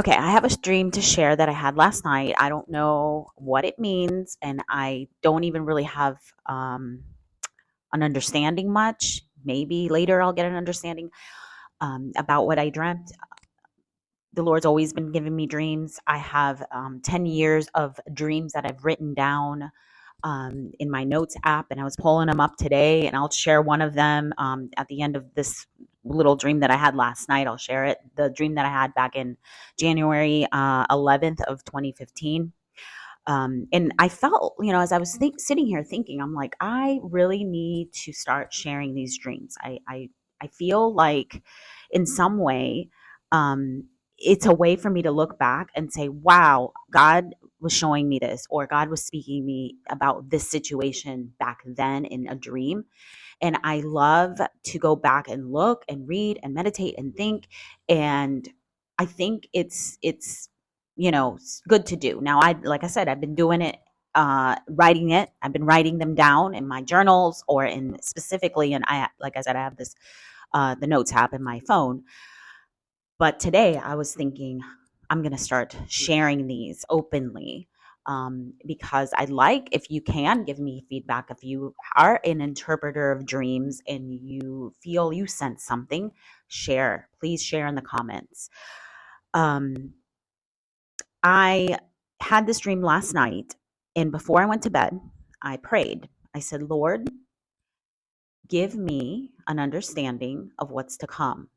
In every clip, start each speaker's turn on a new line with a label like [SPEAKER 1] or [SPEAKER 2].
[SPEAKER 1] Okay, I have a dream to share that I had last night. I don't know what it means, and I don't even really have um, an understanding much. Maybe later I'll get an understanding about what I dreamt. The Lord's always been giving me dreams. I have 10 years of dreams that I've written down in my notes app, and I was pulling them up today, and I'll share one of them at the end of this little dream that I had last night. I'll share it. The dream that I had back in January 11th of 2015. And I felt, as I was sitting here thinking, I'm like, I really need to start sharing these dreams. I feel like in some way, um, it's a way for me to look back and say, wow, God was showing me this, or God was speaking to me about this situation back then in a dream. And I love to go back and look and read and meditate and think. And I think it's good to do. Now, like I said, I've been doing it, writing it. I've been writing them down in my journals or in specifically, and like I said, I have this the notes app in my phone. But today I was thinking I'm going to start sharing these openly, because I'd like, if you can give me feedback, if you are an interpreter of dreams and you feel you sense something, share. Please share in the comments. Um, I had this dream last night, and before I went to bed, I prayed. I said, Lord, give me an understanding of what's to come.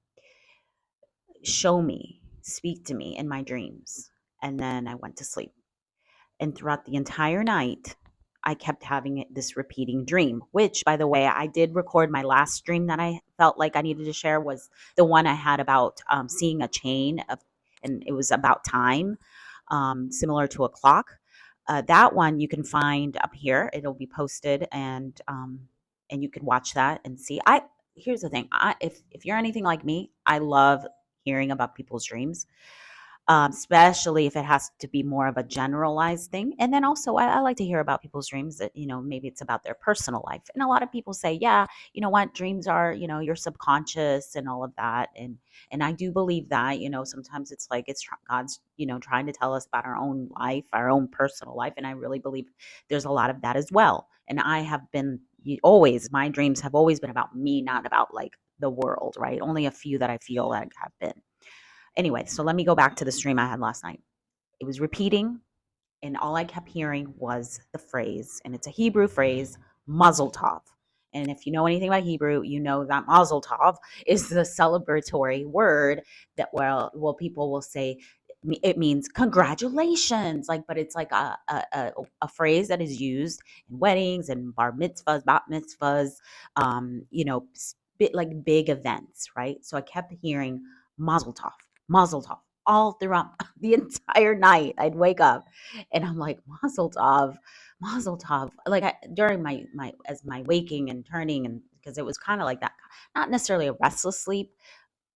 [SPEAKER 1] Show me, speak to me in my dreams. And then I went to sleep. And throughout the entire night, I kept having this repeating dream, which, by the way, I did record. My last dream that I felt like I needed to share was the one I had about seeing a chain of, and it was about time, similar to a clock. That one you can find up here. It'll be posted, and you can watch that and see. Here's the thing. If you're anything like me, I love hearing about people's dreams, especially if it has to be more of a generalized thing. And then also, I like to hear about people's dreams that, maybe it's about their personal life. And a lot of people say, yeah, you know what, dreams are, your subconscious and all of that. And I do believe that, sometimes it's like God's, trying to tell us about our own life, our own personal life. And I really believe there's a lot of that as well. And I have been always, my dreams have always been about me, not about like the world, right? Only a few that I feel like have been. Anyway, so let me go back to the stream I had last night. It was repeating, and all I kept hearing was the phrase, and it's a Hebrew phrase, Mazel Tov. And if you know anything about Hebrew, you know that Mazel Tov is the celebratory word that, people will say it means congratulations, like, but it's like a phrase that is used in weddings and bar mitzvahs, bat mitzvahs, bit like big events, right? So I kept hearing Mazel Tov, Mazel Tov all throughout the entire night. I'd wake up and I'm like, Mazel Tov, Mazel Tov. Like during my waking and turning, and because it was kind of like that, not necessarily a restless sleep,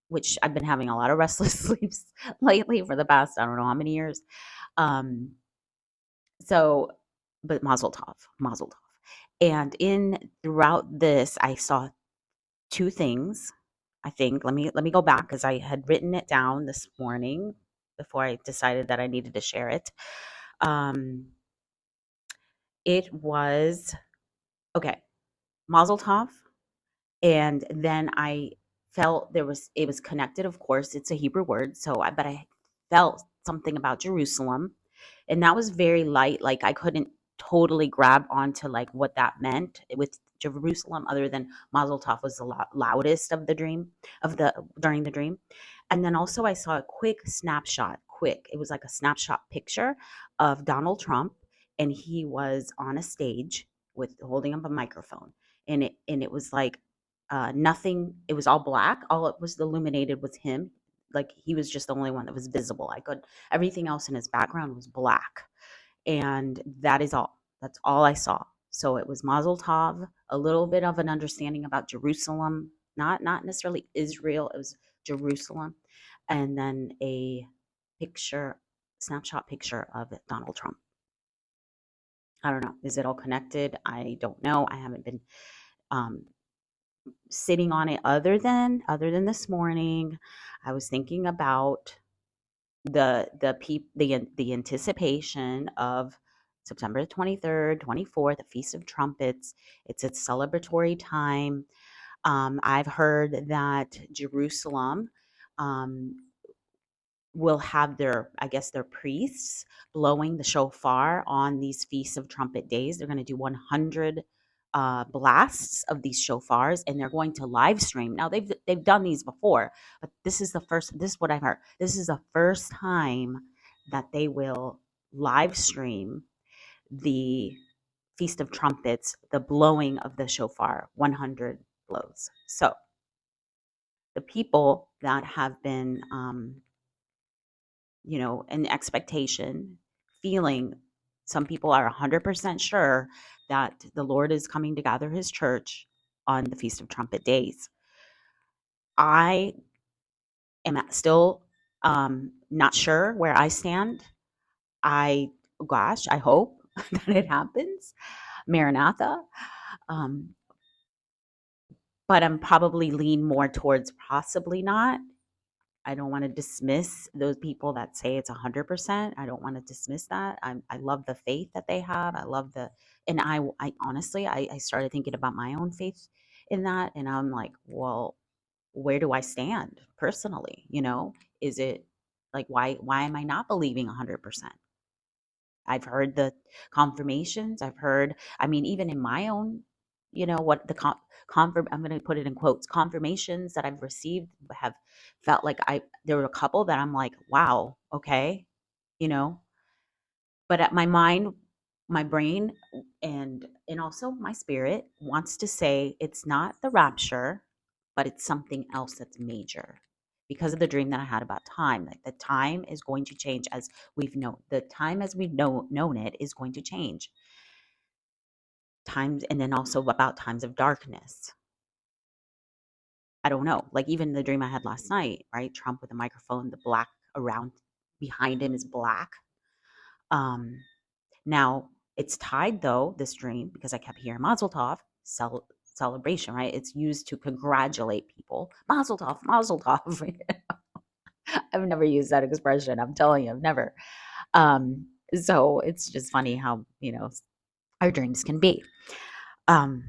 [SPEAKER 1] which I've been having a lot of restless sleeps lately for the past, I don't know how many years. Um, so, but Mazel Tov, Mazel Tov. And in throughout this, I saw two things. I think let me go back because I had written it down this morning before I decided that I needed to share it. Um, it was okay, Mazel Tov, and then I felt it was connected. Of course, it's a Hebrew word, but I felt something about Jerusalem, and that was very light. Like I couldn't totally grab onto like what that meant with Jerusalem, other than Mazel Tov was the loudest of the dream of the during the dream. And then also I saw a quick snapshot. Quick, it was like a snapshot picture of Donald Trump, and he was on a stage with holding up a microphone, and it was like nothing. It was all black. All it was illuminated was him. Like he was just the only one that was visible. I could Everything else in his background was black, and that is all. That's all I saw. So it was Mazel Tov, a little bit of an understanding about Jerusalem, not necessarily Israel. It was Jerusalem, and then a picture, snapshot picture of Donald Trump. I don't know. Is it all connected? I don't know. I haven't been um, sitting on it other than this morning. I was thinking about the anticipation of September 23rd, 24th, the Feast of Trumpets. It's a celebratory time. I've heard that Jerusalem um, will have their, I guess, their priests blowing the shofar on these Feasts of Trumpet days. They're going to do 100 blasts of these shofars, and they're going to live stream. Now they've done these before, but this is the first. This is what I've heard. This is the first time that they will live stream the Feast of Trumpets, the blowing of the shofar, 100 blows. So the people that have been an expectation, feeling, some people are 100% sure that the Lord is coming to gather his church on the Feast of Trumpet days. I am still not sure where I stand. I hope that it happens. Maranatha. Um, but I'm probably lean more towards possibly not. I don't want to dismiss those people that say it's 100%. I don't want to dismiss that. I love the faith that they have. I love and I honestly, I started thinking about my own faith in that. And I'm like, well, where do I stand personally? Is it like, why am I not believing 100%? I've heard the confirmations. I mean, even in my own, what the I'm going to put it in quotes, confirmations that I've received have felt like there were a couple that I'm like, wow, okay, you know, but at my mind, my brain, and also my spirit wants to say it's not the rapture, but it's something else that's major because of the dream that I had about time. Like the time is going to change as we've known it is going to change. Times, and then also about times of darkness. I don't know. Like even the dream I had last night, right? Trump with a microphone, the black around behind him is black. Um, Now, it's tied though, this dream, because I kept hearing Mazel Tov, celebration, right? It's used to congratulate people. Mazel Tov, Mazel Tov. I've never used that expression. I'm telling you, I've never. So it's just funny how, our dreams can be. Um,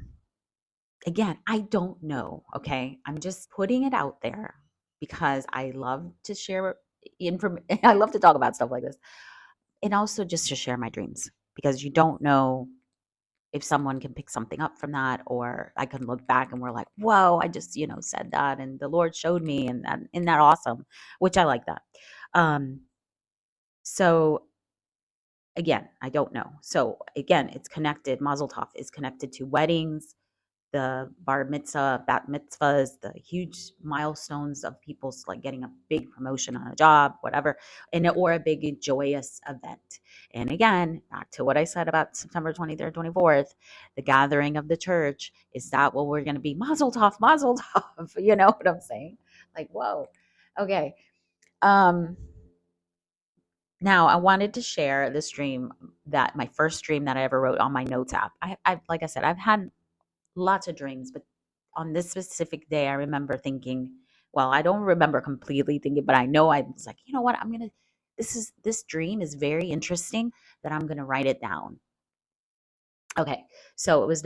[SPEAKER 1] Again, I don't know. Okay. I'm just putting it out there because I love to share information. I love to talk about stuff like this. And also just to share my dreams because you don't know if someone can pick something up from that, or I can look back and we're like, whoa, I just, said that and the Lord showed me, and isn't that awesome? Which I like that. So again, I don't know. So again, it's connected. Mazel Tov is connected to weddings, the bar mitzvah, bat mitzvahs, the huge milestones of people's like getting a big promotion on a job, whatever, or a big joyous event. And again, back to what I said about September 23rd, 24th, the gathering of the church. Is that what we're going to be? Mazel tov, mazel tov. You know what I'm saying? Like, whoa. Okay. Now I wanted to share this dream, that my first dream that I ever wrote on my notes app. I like I said, I've had lots of dreams, but on this specific day, I remember thinking, well, I don't remember completely thinking, but I know I was like, you know what? This dream is very interesting that I'm going to write it down. Okay. So it was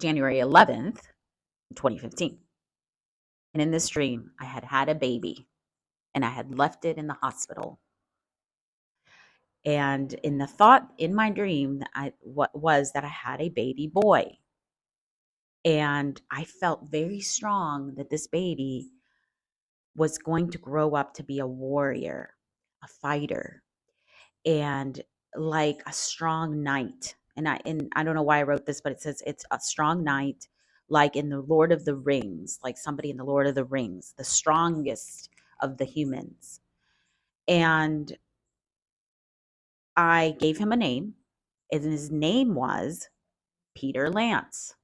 [SPEAKER 1] January 11th, 2015. And in this dream, I had had a baby and I had left it in the hospital. And in the thought in my dream, what was that I had a baby boy. And I felt very strong that this baby was going to grow up to be a warrior, a fighter, and like a strong knight. And I don't know why I wrote this, but it says it's a strong knight, like in the Lord of the Rings, like somebody in the Lord of the Rings, the strongest of the humans. And I gave him a name, and his name was Peter Lance.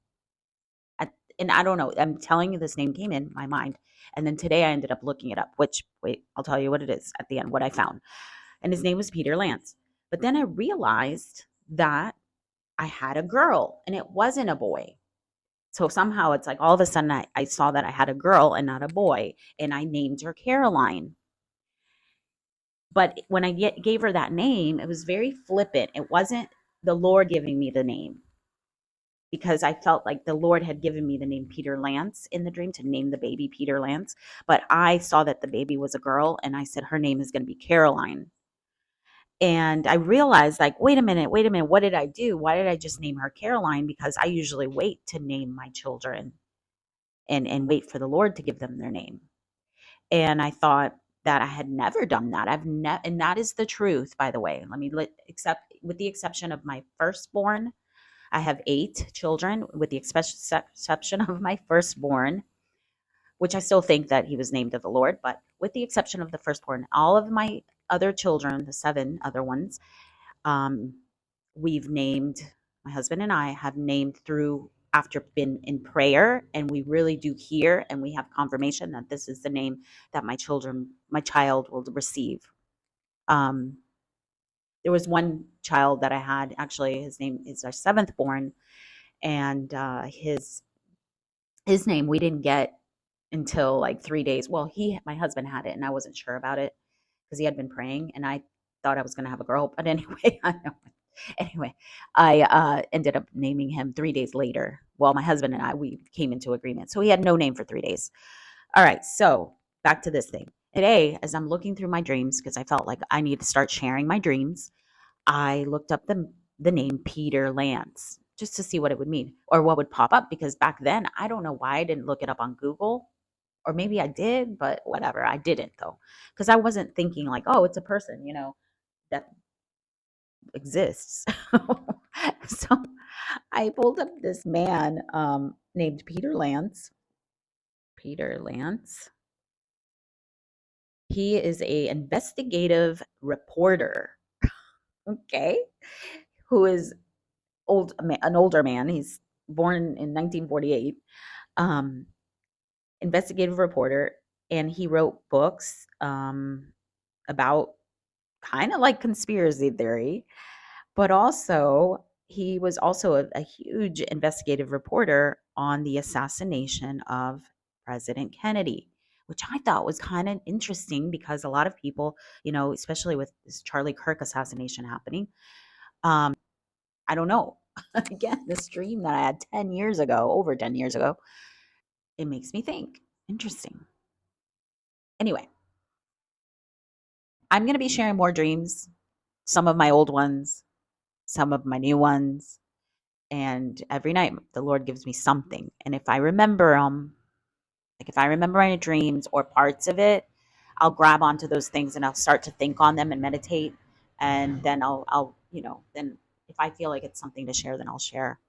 [SPEAKER 1] And I don't know, I'm telling you, this name came in my mind. And then today I ended up looking it up, which, wait, I'll tell you what it is at the end, what I found. And his name was Peter Lance. But then I realized that I had a girl and it wasn't a boy. So somehow it's like all of a sudden I saw that I had a girl and not a boy, and I named her Caroline. But when I gave her that name, it was very flippant. It wasn't the Lord giving me the name, because I felt like the Lord had given me the name Peter Lance in the dream to name the baby Peter Lance. But I saw that the baby was a girl, and I said her name is going to be Caroline. And I realized, like, wait a minute, what did I do? Why did I just name her Caroline? Because I usually wait to name my children and wait for the Lord to give them their name. And I thought that I had never done that. And that is the truth, by the way. Except with the exception of my firstborn, I have 8 children, with the exception of my firstborn, which I still think that he was named of the Lord, but with the exception of the firstborn, all of my other children, the 7 other ones, um, we've named, my husband and I have named through after been in prayer, and we really do hear and we have confirmation that this is the name that my child will receive. Um, there was one child that I had, actually, his name is our 7th born, and his name we didn't get until like 3 days. Well, my husband had it, and I wasn't sure about it because he had been praying, and I thought I was going to have a girl. But anyway, I ended up naming him 3 days later. Well, my husband and we came into agreement, so he had no name for 3 days. All right, so back to this thing today. As I'm looking through my dreams, because I felt like I need to start sharing my dreams, I looked up the name Peter Lance just to see what it would mean or what would pop up, because back then I don't know why I didn't look it up on Google, or maybe I did, but whatever. I didn't, though, because I wasn't thinking like, oh, it's a person, that exists. So I pulled up this man named Peter Lance. Peter Lance. He is a investigative reporter. Okay, who is an older man. He's born in 1948. Um, Investigative reporter, and he wrote books about kind of like conspiracy theory, but also he was also a huge investigative reporter on the assassination of President Kennedy, which I thought was kind of interesting because a lot of people, especially with this Charlie Kirk assassination happening, I don't know. Again, this dream that I had 10 years ago, over 10 years ago, it makes me think. Interesting. Anyway, I'm going to be sharing more dreams, some of my old ones, some of my new ones. And every night the Lord gives me something. And if I remember them, like if I remember my dreams or parts of it, I'll grab onto those things and I'll start to think on them and meditate. And then then if I feel like it's something to share, then I'll share.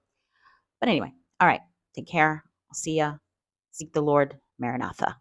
[SPEAKER 1] But anyway, all right. Take care. I'll see ya. Seek the Lord. Maranatha.